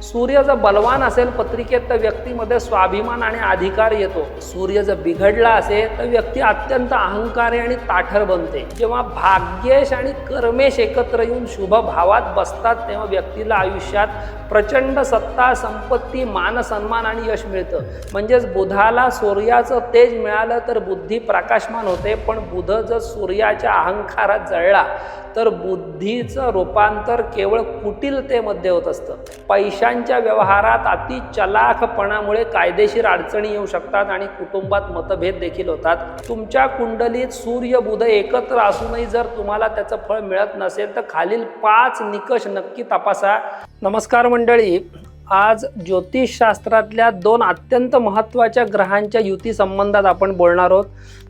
सूर्य जर बलवान असेल पत्रिकेत तर व्यक्तीमध्ये स्वाभिमान आणि अधिकार येतो। सूर्य जर बिघडला असेल तर व्यक्ती अत्यंत अहंकारी आणि ताठर बनते। जेव्हा भाग्येश आणि कर्मेश एकत्र येऊन शुभ भावात बसतात तेव्हा व्यक्तीला आयुष्यात प्रचंड सत्ता, संपत्ती, मान सन्मान आणि यश मिळतं। म्हणजेच बुधाला सूर्याचं तेज मिळालं तर बुद्धी प्रकाशमान होते, पण बुध जर सूर्याच्या अहंकारात जळला तर बुद्धीचं रूपांतर केवळ कुटिलतेमध्ये होत असतं। पैशांच्या व्यवहारात अति चलाखपणामुळे कायदेशीर अडचणी येऊ शकतात आणि कुटुंबात मतभेद देखील होतात। तुमच्या कुंडलीत सूर्य बुध एकत्र असूनही जर तुम्हाला त्याचं फळ मिळत नसेल तर खालील 5 निकष नक्की तपासा। नमस्कार मंडळी, आज ज्योतिषशास्त्रातल्या 2 अत्यंत महत्त्वाच्या ग्रहांच्या युती संबंधात आपण बोलणार आहोत,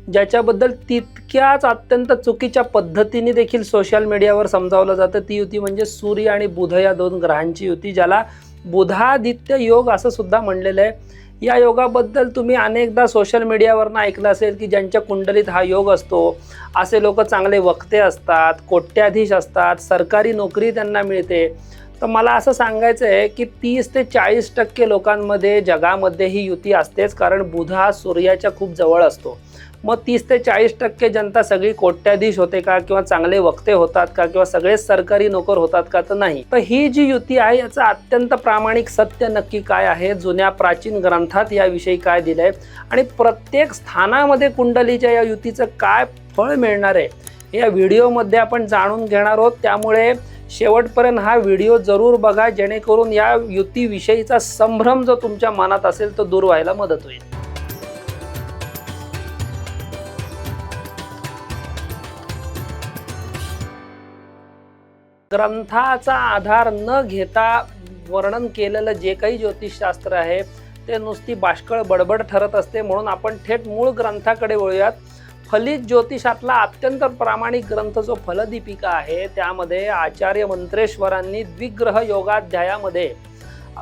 ज्याच्याबद्दल तितक्याच अत्यंत चुकीच्या पद्धतीने देखील सोशल मीडियावर समजावलं जातं। ती युती म्हणजे सूर्य आणि बुध या 2 ग्रहांची युती, ज्याला बुधादित्य योग असं सुद्धा म्हणलेलं आहे। या योगाबद्दल तुम्ही अनेकदा सोशल मीडियावरनं ऐकलं असेल की ज्यांच्या कुंडलीत हा योग असतो असे लोक चांगले वक्ते असतात, कोट्याधीश असतात, सरकारी नोकरी त्यांना मिळते। तर मला असं सांगायचं आहे की 30 ते 40% लोकांमध्ये जगामध्ये ही युती असतेच, कारण बुध हा सूर्याच्या खूप जवळ असतो। मग 30 ते 40% जनता सगळी कोट्याधीश होते का, किंवा चांगले वक्ते होतात का, किंवा सगळेच सरकारी नोकर होतात का? तर नाही। तर ही जी युती आहे याचं अत्यंत प्रामाणिक सत्य नक्की काय आहे, जुन्या प्राचीन ग्रंथात याविषयी काय दिलंय आणि प्रत्येक स्थानामध्ये कुंडलीच्या या युतीचं काय फळ मिळणार आहे या व्हिडिओमध्ये आपण जाणून घेणार आहोत। त्यामुळे शेवटपर्यंत हा व्हिडिओ जरूर बघा, जेणेकरून या युतीविषयीचा संभ्रम जो तुमच्या मनात असेल तो दूर व्हायला मदत होईल। ग्रंथाचा आधार न घेता वर्णन केलेलं जे काही ज्योतिषशास्त्र आहे ते नुसती बाष्कळ बडबड ठरत असते, म्हणून आपण थेट मूळ ग्रंथाकडे वळूयात। फलित ज्योतिषातला अत्यंत प्रामाणिक ग्रंथ जो फलदीपिका आहे, त्यामध्ये आचार्य मंत्रेश्वरांनी द्विग्रह योगाध्यायामध्ये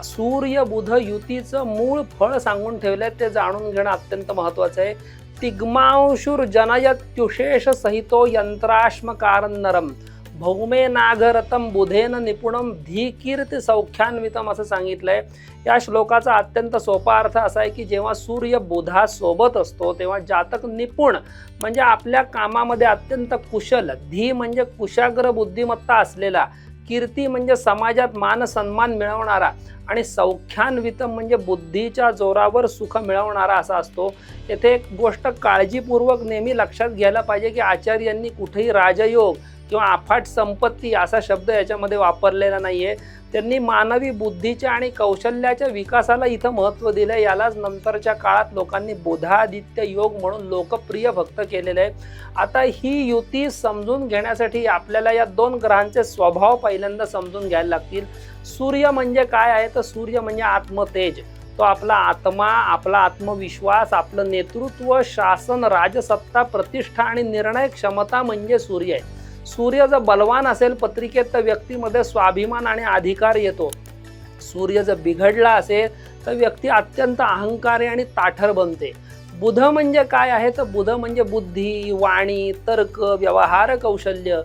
सूर्य बुध युतीचं मूळ फळ सांगून ठेवलंय, ते जाणून घेणं अत्यंत महत्त्वाचं आहे। तिग्मांशुर जनयत्युशेष सहितो यंत्राश्मकारं नरम भौमे नागरतम बुधेन निपुणम धीकीर्ती सौख्यान्वितम असं सांगितलंय। या श्लोकाचा अत्यंत सोपा अर्थ असा आहे की जेव्हा सूर्य बुधासोबत असतो तेव्हा जातक निपुण म्हणजे आपल्या कामामध्ये अत्यंत कुशल, धी म्हणजे कुशाग्र बुद्धिमत्ता असलेला, कीर्ती म्हणजे समाजात मान सन्मान मिळवणारा आणि सौख्यान्वितम म्हणजे बुद्धीच्या जोरावर सुख मिळवणारा असा असतो। येथे एक गोष्ट काळजीपूर्वक नेहमी लक्षात घ्यायला पाहिजे की आचार्यांनी कुठेही राजयोग किंवा अफाट संपत्ती असा शब्द याच्यामध्ये वापरलेला नाहीये। त्यांनी मानवी बुद्धीच्या आणि कौशल्याच्या विकासाला इथं महत्त्व दिलं। यालाच नंतरच्या काळात लोकांनी बुधादित्य योग म्हणून लोकप्रिय भक्त केलेले आहे। आता ही युती समजून घेण्यासाठी आपल्याला या 2 ग्रहांचे स्वभाव पहिल्यांदा समजून घ्यायला लागतील। सूर्य म्हणजे काय आहे, तर सूर्य म्हणजे आत्मतेज, तो आपला आत्मा, आपला आत्मविश्वास, आपलं नेतृत्व, शासन, राजसत्ता, प्रतिष्ठा आणि निर्णय क्षमता म्हणजे सूर्य आहे। सूर्य जर बलवान असेल पत्रिकेत तर व्यक्तीमध्ये स्वाभिमान आणि अधिकार येतो। सूर्य जर बिघडला असेल तर व्यक्ती अत्यंत अहंकारी आणि ताठर बनते। बुध म्हणजे काय आहे, तर बुध म्हणजे बुद्धी, वाणी, तर्क, व्यवहार कौशल्य,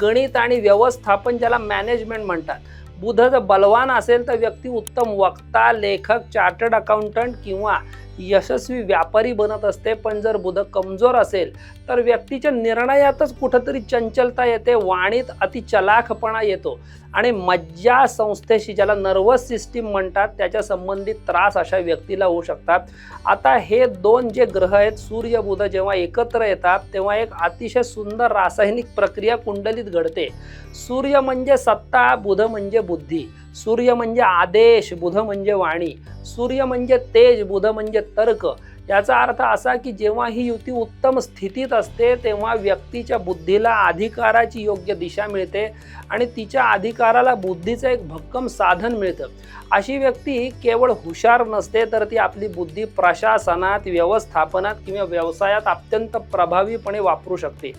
गणित आणि व्यवस्थापन, ज्याला मॅनेजमेंट म्हणतात। बुध जर बलवान असेल तर व्यक्ती उत्तम वक्ता, लेखक, चार्टर्ड अकाउंटंट किंवा यशस्वी व्यापारी बनत असते। पण जर बुध कमजोर असेल तर व्यक्तीच्या निर्णयातच कुठंतरी चंचलता येते, वाणीत अति चलाखपणा येतो आणि मज्जा संस्थेशी, ज्याला नर्वस सिस्टीम म्हणतात, त्याच्या संबंधित त्रास अशा व्यक्तीला होऊ शकतात। आता हे 2 जे ग्रह आहेत सूर्य बुध जेव्हा एकत्र येतात तेव्हा एक अतिशय सुंदर रासायनिक प्रक्रिया कुंडलीत घडते। सूर्य म्हणजे सत्ता, बुध म्हणजे बुद्धी, सूर्य म्हणजे आदेश, बुध म्हणजे वाणी, सूर्य म्हणजे तेज, बुध म्हणजे तर्क। याचा अर्थ असा की जेव्हा ही युती उत्तम स्थितीत असते तेव्हा व्यक्तीच्या बुद्धीला अधिकाराची योग्य दिशा मिळते आणि तिच्या अधिकाराला बुद्धीचं एक भक्कम साधन मिळतं। अशी व्यक्ती केवळ हुशार नसते तर ती आपली बुद्धी प्रशासनात, व्यवस्थापनात किंवा व्यवसायात अत्यंत प्रभावीपणे वापरू शकते।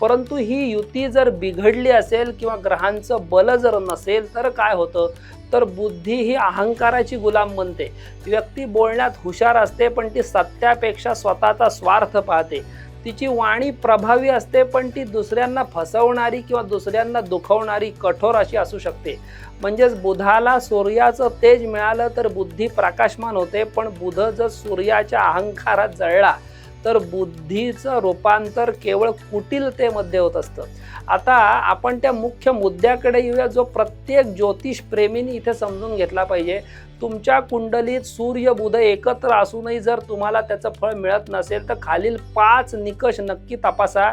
परंतु ही युती जर बिघडली असेल किंवा ग्रहांचं बल जर नसेल तर काय होतं, तर बुद्धी ही अहंकाराची गुलाम बनते। व्यक्ती बोलण्यात हुशार असते पण ती सत्यापेक्षा स्वतःचा स्वार्थ पाहते। तिची वाणी प्रभावी असते, पण ती दुसऱ्यांना फसवणारी किंवा दुसऱ्यांना दुखवणारी कठोर अशी असू शकते. म्हणजेच बुधाला सूर्याचं तेज मिळालं तर बुद्धी प्रकाशमान होते, पण बुध जर सूर्याच्या अहंकारात जळला तर बुद्धीचं रूपांतर केवळ कुटिलतेमध्ये होत असतं. आता आपण त्या मुख्य मुद्द्याकडे येऊया, जो प्रत्येक ज्योतिष प्रेमीने इथे समजून घेतला पाहिजे. तुमच्या कुंडलीत सूर्य बुध एकत्र असूनही जर तुम्हाला त्याचं फळ मिळत नसेल तर खालील 5 निकष नक्की तपासा.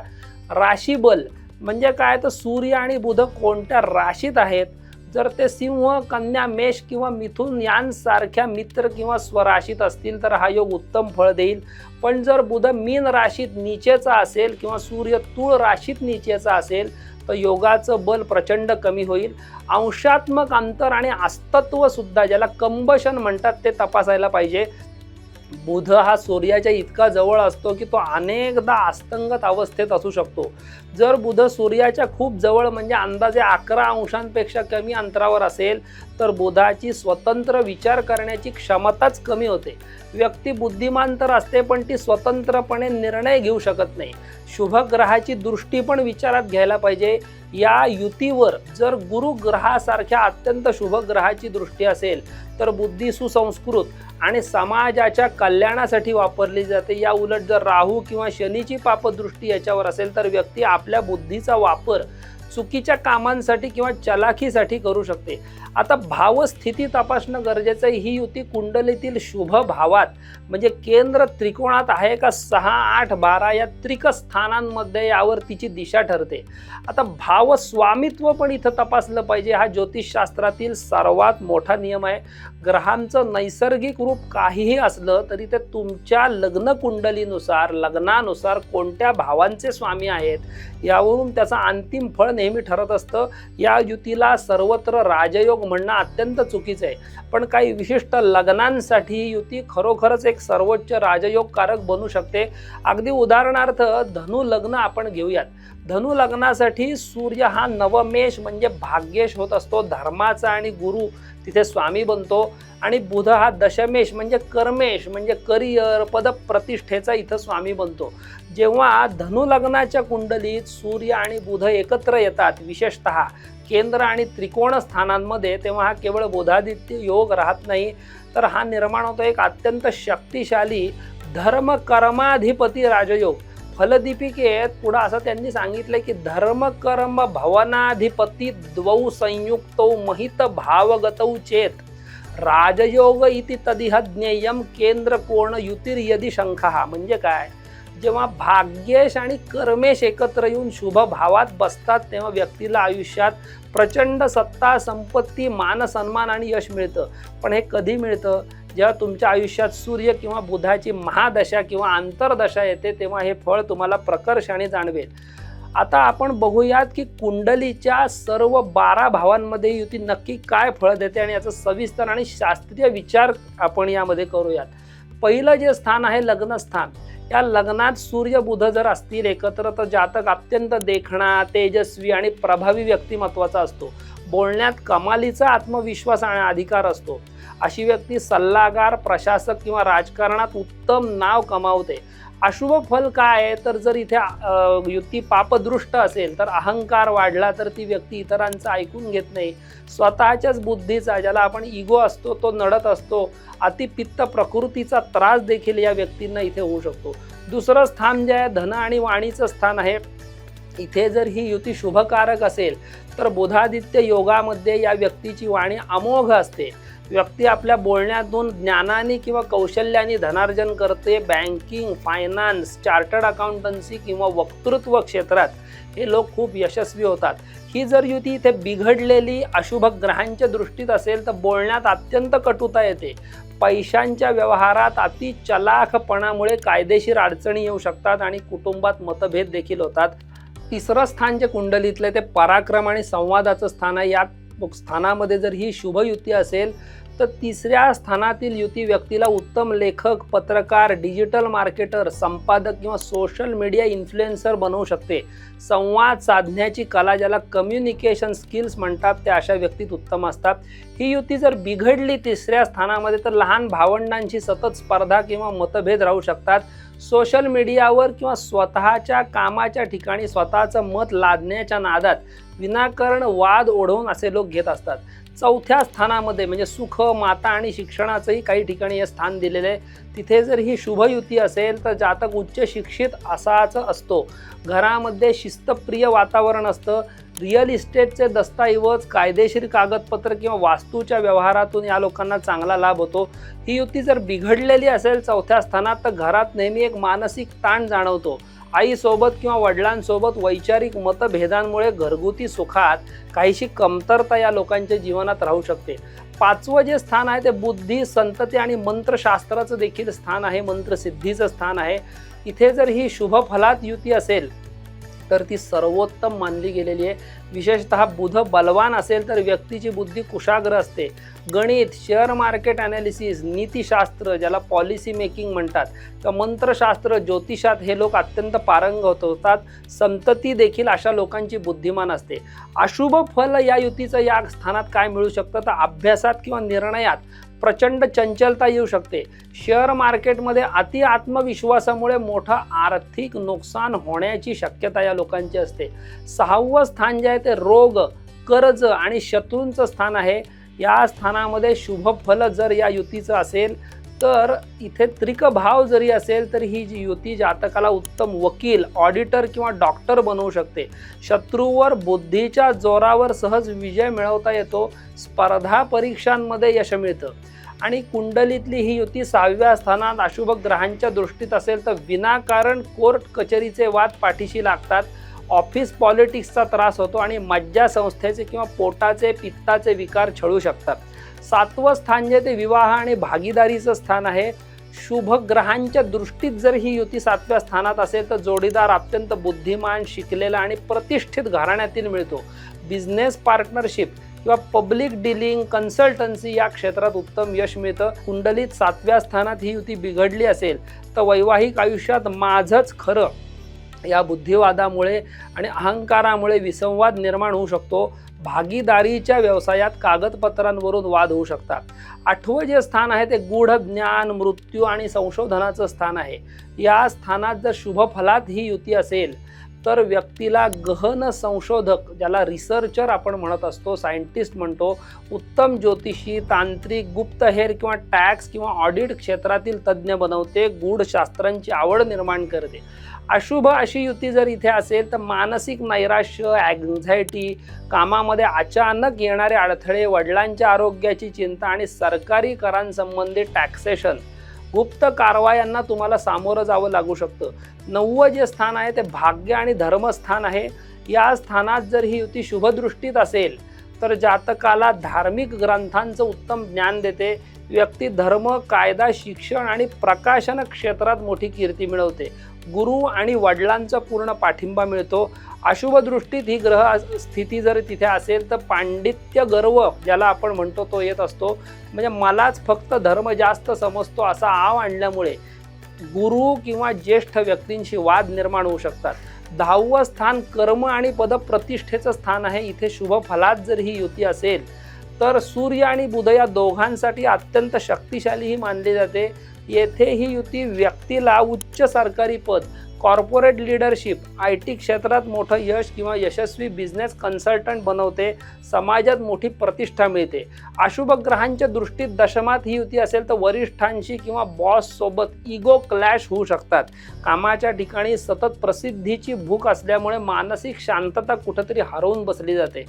राशीबल म्हणजे काय, तर सूर्य आणि बुध कोणत्या राशीत आहेत. जर ते सिंह, कन्या, मेष किंवा मिथुन यांसारख्या मित्र किंवा स्वराशीत असतील तर हा योग उत्तम फळ देईल. पण जर बुध मीन राशीत नीचेचा असेल किंवा सूर्य तुळ राशीत नीचेचा असेल तर योगाचं बल प्रचंड कमी होईल. अंशात्मक अंतर आणि अस्तित्व सुद्धा, ज्याला कंबशन म्हणतात, ते तपासायला पाहिजे. बुध हा सूर्याच्या इतका जवळ असतो की तो अनेकदा अस्तंगत अवस्थेत असू शकतो. जर बुध सूर्याच्या खूप जवळ म्हणजे अंदाजे 11 अंशांपेक्षा कमी अंतरावर असेल तर बुधाची स्वतंत्र विचार करण्याची क्षमताच कमी होते. व्यक्ती बुद्धिमान तर असते, पण ती स्वतंत्रपणे निर्णय घेऊ शकत नाही. शुभ ग्रहाची दृष्टी पण विचारात घ्यायला पाहिजे. या युतीवर जर गुरु ग्रहासारख्या अत्यंत शुभ ग्रहाची दृष्टी असेल तर बुद्धी सुसंस्कृत आणि समाजाच्या कल्याणासाठी वापरली जाते. या उलट जर राहू किंवा शनीची पापदृष्टी याच्यावर असेल तर व्यक्ती आपल्या बुद्धीचा वापर चुकीच्या कामांसाठी किंवा चलाखीसाठी करू शकते. आता भावस्थिती तपासणं गरजेचं आहे. ही युती कुंडलीतील शुभ भावात म्हणजे केंद्र त्रिकोणात आहे का 6, 8, 12 या त्रिक स्थानांमध्ये, यावर तिची दिशा ठरते. आता भावस्वामित्व पण इथं तपासलं पाहिजे. हा ज्योतिषशास्त्रातील सर्वात मोठा नियम आहे. ग्रहांचं नैसर्गिक रूप काहीही असलं तरी ते तुमच्या लग्न कुंडलीनुसार, लग्नानुसार कोणत्या भावांचे स्वामी आहेत यावरून त्याचं अंतिम फळ नेहमी ठरत असतं. या युतीला सर्वत्र राजयोग म्हणणं अत्यंत चुकीचं आहे, पण काही विशिष्ट लग्नांसाठी ही युती खरोखरच एक सर्वोच्च राजयोगकारक बनू शकते. अगदी उदाहरणार्थ धनु लग्न आपण घेऊयात. धनु लग्नासाठी सूर्य हा नवमेश म्हणजे भाग्येश होत असतो, धर्माचा, आणि गुरु तिथे स्वामी बनतो. आणि बुध हा दशमेश म्हणजे कर्मेश म्हणजे करिअर, पदप्रतिष्ठेचा इथं स्वामी बनतो. जेव्हा धनु लग्नाच्या कुंडलीत सूर्य आणि बुध एकत्र येतात, विशेषतः केंद्र आणि त्रिकोण स्थानांमध्ये, तेव्हा हा केवळ बुधादित्य योग राहत नाही, तर हा निर्माण होतो एक अत्यंत शक्तिशाली धर्म कर्माधिपती राजयोग. फलदीपिकेत पुढं असं त्यांनी सांगितलंय की धर्म कर्म भवनाधिपती द्वौ संयुक्तौ महित भावगतौ चेत राजयोग इति तदिह ज्ञेयम केंद्र कोण युतिर्यदि शंखः. म्हणजे काय, जेव्हा भाग्येश आणि कर्मेश एकत्र येऊन शुभ भावात बसतात तेव्हा व्यक्तीला आयुष्यात प्रचंड सत्ता, संपत्ती, मान सन्मान आणि यश मिळतं. पण हे कधी मिळतं, जेव्हा तुमच्या आयुष्यात सूर्य किंवा बुधाची महादशा किंवा आंतरदशा येते, तेव्हा हे फळ तुम्हाला प्रकर्षाने जाणवेल. आता आपण बघूयात की कुंडलीच्या सर्व 12 भावांमध्ये युती नक्की काय फळ देते आणि याचा सविस्तर आणि शास्त्रीय विचार आपण यामध्ये करूयात. पहिलं जे स्थान आहे लग्नस्थान. या लग्नात सूर्य बुध जर असतील एकत्र तर जातक अत्यंत देखणा, तेजस्वी आणि प्रभावी व्यक्तिमत्वाचा असतो. बोलण्यात कमालीचा आत्मविश्वास आणि अधिकार असतो. अशी व्यक्ती सल्लागार, प्रशासक किंवा राजकारणात उत्तम नाव कमावते. अशुभ फल काय आहे, तर जर इथे युती पापदृष्ट असेल तर अहंकार वाढला तर ती व्यक्ती इतरांचं ऐकून घेत नाही. स्वतःच्याच बुद्धीचा, ज्याला आपण इगो असतो, तो नडत असतो. अतिपित्त प्रकृतीचा त्रास देखील या व्यक्तींना इथे होऊ शकतो. दुसरं स्थान जे आहे धन आणि वाणीचं स्थान आहे. इथे जर ही युती शुभकारक असेल तर बुधादित्य योगामध्ये या व्यक्तीची वाणी अमोघ असते. व्यक्ती आपल्या बोलण्यातून ज्ञानाने किंवा कौशल्याने धनार्जन करते. बँकिंग, फायनान्स, चार्टर्ड अकाउंटन्सी किंवा वक्तृत्व क्षेत्रात हे लोक खूप यशस्वी होतात. ही जर युती इथे बिघडलेली अशुभ ग्रहांच्या दृष्टीत असेल तर बोलण्यात अत्यंत कटुता येते. पैशांच्या व्यवहारात अति चलाखपणामुळे कायदेशीर अडचणी येऊ शकतात आणि कुटुंबात मतभेद देखील होतात. तिसरं स्थान जे कुंडलीतले ते पराक्रम आणि संवादाचं स्थान आहे. या स्थानामध्ये जर ही शुभ युती असेल तर तिसऱ्या स्थानातील युती व्यक्तीला उत्तम लेखक, पत्रकार, डिजिटल मार्केटर, संपादक किंवा सोशल मीडिया इन्फ्लुएन्सर बनवू शकते. संवाद साधण्याची कला, ज्याला कम्युनिकेशन स्किल्स म्हणतात, त्या अशा व्यक्तीत उत्तम असतात. ही युती जर बिघडली तिसऱ्या स्थानामध्ये तर लहान भावंडांची सतत स्पर्धा किंवा मतभेद राहू शकतात. सोशल मीडियावर किंवा स्वतःच्या कामाच्या ठिकाणी स्वतःचं मत लादण्याच्या नादात विनाकारण वाद ओढवून असे लोक घेत असतात. चौथ्या स्थानामध्ये म्हणजे सुख, माता आणि शिक्षणाचंही काही ठिकाणी हे स्थान दिलेलं आहे. तिथे जर ही शुभ युती असेल तर जातक उच्च शिक्षित असाच असतो. घरामध्ये शिस्तप्रिय वातावरण असतं. रिअल इस्टेटचे दस्तऐवज, कायदेशीर कागदपत्र किंवा वास्तूच्या व्यवहारातून या लोकांना चांगला लाभ होतो. ही युती जर बिघडलेली असेल चौथ्या स्थानात तर घरात नेहमी एक मानसिक ताण जाणवतो. आईसोबत किंवा वडिलांसोबत वैचारिक मतभेदांमुळे घरगुती सुखात काहीशी कमतरता या लोकांच्या जीवनात राहू शकते. पाचवं जे स्थान आहे ते बुद्धी, संतती आणि मंत्रशास्त्राचं देखील स्थान आहे, मंत्रसिद्धीचं स्थान आहे. इथे जर ही शुभ फलात युती असेल तर ती सर्वोत्तम मानली गेलेली आहे. विशेषतः बुध बलवान असेल तर व्यक्तीची बुद्धी कुशाग्र असते. गणित, शेअर मार्केट ॲनालिसिस, नीतिशास्त्र, ज्याला पॉलिसी मेकिंग म्हणतात, तर मंत्रशास्त्र, ज्योतिषात हे लोक अत्यंत पारंगत होतात. संतती देखील अशा लोकांची बुद्धिमान असते. अशुभ फल या युतीचं या स्थानात काय मिळू शकतं तर अभ्यासात किंवा निर्णयात प्रचंड चंचलता येऊ शकते. शेअर मार्केटमध्ये अति आत्मविश्वासामुळे मोठं आर्थिक नुकसान होण्याची शक्यता या लोकांची असते. सहावं स्थान जे आहे ते रोग, कर्ज आणि शत्रूंचं स्थान आहे. या स्थानामध्ये शुभ फल जर या युतीचं असेल तर इथे त्रिक भाव जरी असेल तर ही जी युती जातकाला उत्तम वकील, ऑडिटर किंवा डॉक्टर बनवू शकते. शत्रूवर बुद्धीच्या जोरावर सहज विजय मिळवता येतो. स्पर्धा परीक्षांमध्ये यश मिळतं. आणि कुंडलीतली ही युती 6व्या स्थानात अशुभ ग्रहांच्या दृष्टीत असेल तर विनाकारण कोर्ट कचेरीचे वाद पाठीशी लागतात. ऑफिस पॉलिटिक्सचा त्रास होतो आणि मज्जा संस्थेचे किंवा पोटाचे, पित्ताचे विकार छळू शकतात. 7वं स्थान जे ते विवाह आणि भागीदारीचं स्थान आहे. शुभ ग्रहांच्या दृष्टीत जर ही युती 7व्या स्थानात असेल तर जोडीदार अत्यंत बुद्धिमान, शिकलेला आणि प्रतिष्ठित घराण्यातील मिळतो. बिझनेस पार्टनरशिप किंवा पब्लिक डीलिंग, कन्सल्टन्सी या क्षेत्रात उत्तम यश मिळतं. कुंडलीत 7व्या स्थानात ही युती बिघडली असेल तर वैवाहिक आयुष्यात माझंच खरं या बुद्धिवादामुळे आणि अहंकारामुळे विसंवाद निर्माण होऊ शकतो. भागीदारीच्या व्यवसायात कागदपत्रांवरून वाद होऊ शकतात. 8वं जे स्थान आहे ते गूढ ज्ञान, मृत्यू आणि संशोधनाचं स्थान आहे. या स्थानात जर शुभ फलात ही युती असेल तर व्यक्तीला गहन संशोधक, ज्याला रिसर्चर आपण म्हणत असतो, सायंटिस्ट म्हणतो, उत्तम ज्योतिषी, तांत्रिक, गुप्तहेर किंवा टॅक्स किंवा ऑडिट क्षेत्रातील तज्ज्ञ बनवते. गूढ शास्त्रांची आवड निर्माण करते. अशुभ अशी युती जर इथे असेल तर मानसिक नैराश्य, ॲन्झायटी, कामामध्ये अचानक येणारे अडथळे, वडिलांच्या आरोग्याची चिंता आणि सरकारी करांसंबंधी टॅक्सेशन, गुप्त कारवायांना तुम्हाला सामोरं जावं लागू शकतं. 9वं जे स्थान आहे ते भाग्य आणि धर्मस्थान आहे. या स्थानात जर ही युती शुभदृष्टीत असेल तर जातकाला धार्मिक ग्रंथांचं उत्तम ज्ञान देते. व्यक्ती धर्म, कायदा, शिक्षण आणि प्रकाशन क्षेत्रात मोठी कीर्ती मिळवते. गुरु आणि वडिलांचा पूर्ण पाठिंबा मिळतो. अशुभ दृष्टीत ही ग्रह स्थिती जर तिथे असेल तर पांडित्य गर्व, ज्याला आपण म्हणतो, तो येत असतो. म्हणजे मलाच फक्त धर्म जास्त समजतो असा आव आणल्यामुळे गुरु किंवा ज्येष्ठ व्यक्तींशी वाद निर्माण होऊ शकतात. 10वं स्थान कर्म आणि पदप्रतिष्ठेचं स्थान आहे. इथे शुभ फलात जर ही युती असेल तर सूर्य आणि बुध या दोघांसाठी अत्यंत शक्तिशाली ही मानली जाते. येथे ही युती व्यक्तीला उच्च सरकारी पद, कॉर्पोरेट लीडरशिप, IT क्षेत्रात मोठं यश किंवा यशस्वी बिझनेस कन्सल्टंट बनवते. समाजात मोठी प्रतिष्ठा मिळते. अशुभ ग्रहांच्या दृष्टीत दशमात ही युती असेल तर वरिष्ठांशी किंवा बॉस सोबत इगो क्लॅश होऊ शकतात. कामाच्या ठिकाणी सतत प्रसिद्धीची भूक असल्यामुळे मानसिक शांतता कुठेतरी हरवून बसली जाते.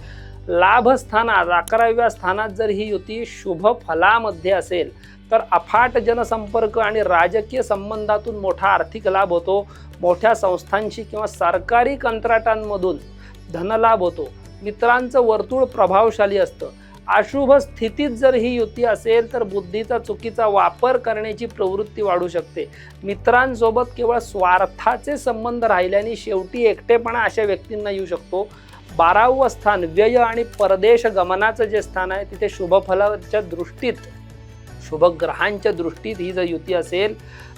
लाभस्थानात 11व्या स्थानात जर ही युती शुभ फलामध्ये असेल तर अफाट जनसंपर्क आणि राजकीय संबंधातून मोठा आर्थिक लाभ होतो. मोठ्या संस्थांशी किंवा सरकारी कंत्राटांमधून धनलाभ होतो. मित्रांचं वर्तुळ प्रभावशाली असतं. अशुभ स्थितीत जर ही युती असेल तर बुद्धीचा चुकीचा वापर करण्याची प्रवृत्ती वाढू शकते. मित्रांसोबत केवळ स्वार्थाचे संबंध राहिल्याने शेवटी एकटेपणा अशा व्यक्तींना येऊ शकतो. 12वं स्थान व्यय आणि परदेश गमनाचं जे स्थान आहे तिथे शुभफलाच्या दृष्टीत, शुभग्रहांच्या दृष्टीत ही जर युती असेल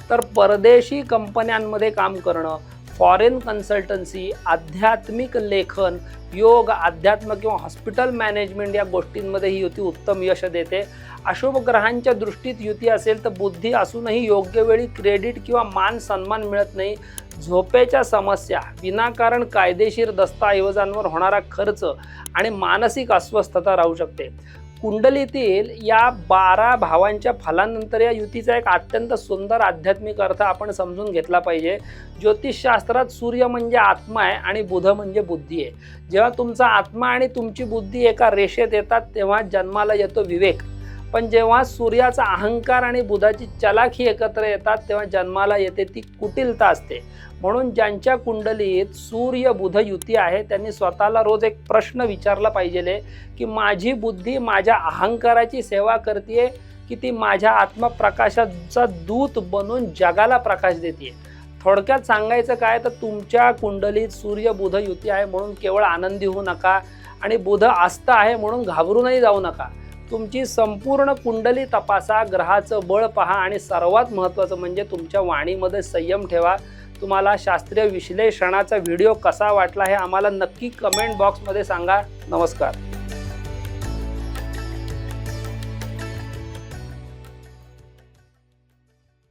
तर परदेशी कंपन्यांमध्ये काम करणं, फॉरेन कन्सल्टन्सी, आध्यात्मिक लेखन, योग, अध्यात्म किंवा हॉस्पिटल मॅनेजमेंट या गोष्टींमध्ये ही युती उत्तम यश देते. अशुभ ग्रहांच्या दृष्टीत युती असेल तर बुद्धी असूनही योग्य वेळी क्रेडिट किंवा मान सन्मान मिळत नाही. झोपेच्या समस्या, विनाकारण कायदेशीर दस्तऐवजांवर होणारा खर्च आणि मानसिक अस्वस्थता राहू शकते. कुंडलीतील या 12 भावांच्या फलानंतर या युतीचा एक अत्यंत सुंदर आध्यात्मिक अर्थ आपण समजून घेतला पाहिजे. ज्योतिषशास्त्रात सूर्य म्हणजे आत्मा आहे आणि बुध म्हणजे बुद्धी आहे. जेव्हा तुमचा आत्मा आणि तुमची बुद्धी एका रेषेत येतात तेव्हा जन्माला येतो विवेक. पण जेव्हा सूर्याचा अहंकार आणि बुधाची चलाखी एकत्र येतात तेव्हा जन्माला येते ती कुटिलता असते. म्हणून ज्यांच्या कुंडलीत सूर्य बुध युती आहे त्यांनी स्वतःला रोज एक प्रश्न विचारला पाहिजे की माझी बुद्धी माझ्या अहंकाराची सेवा करते की ती माझ्या आत्मप्रकाशाचा दूत बनून जगाला प्रकाश देते. थोडक्यात सांगायचं काय तर तुमच्या कुंडलीत सूर्य बुध युती आहे म्हणून केवळ आनंदी होऊ नका आणि बुध आस्त आहे म्हणून घाबरूनही जाऊ नका. तुमची संपूर्ण कुंडली तपासा, ग्रहाचं बळ पहा आणि सर्वात महत्त्वाचं म्हणजे तुमच्या वाणीमध्ये संयम ठेवा. तुम्हाला शास्त्रीय विश्लेषणाचा व्हिडिओ कसा वाटला हे आम्हाला नक्की कमेंट बॉक्समध्ये सांगा. नमस्कार.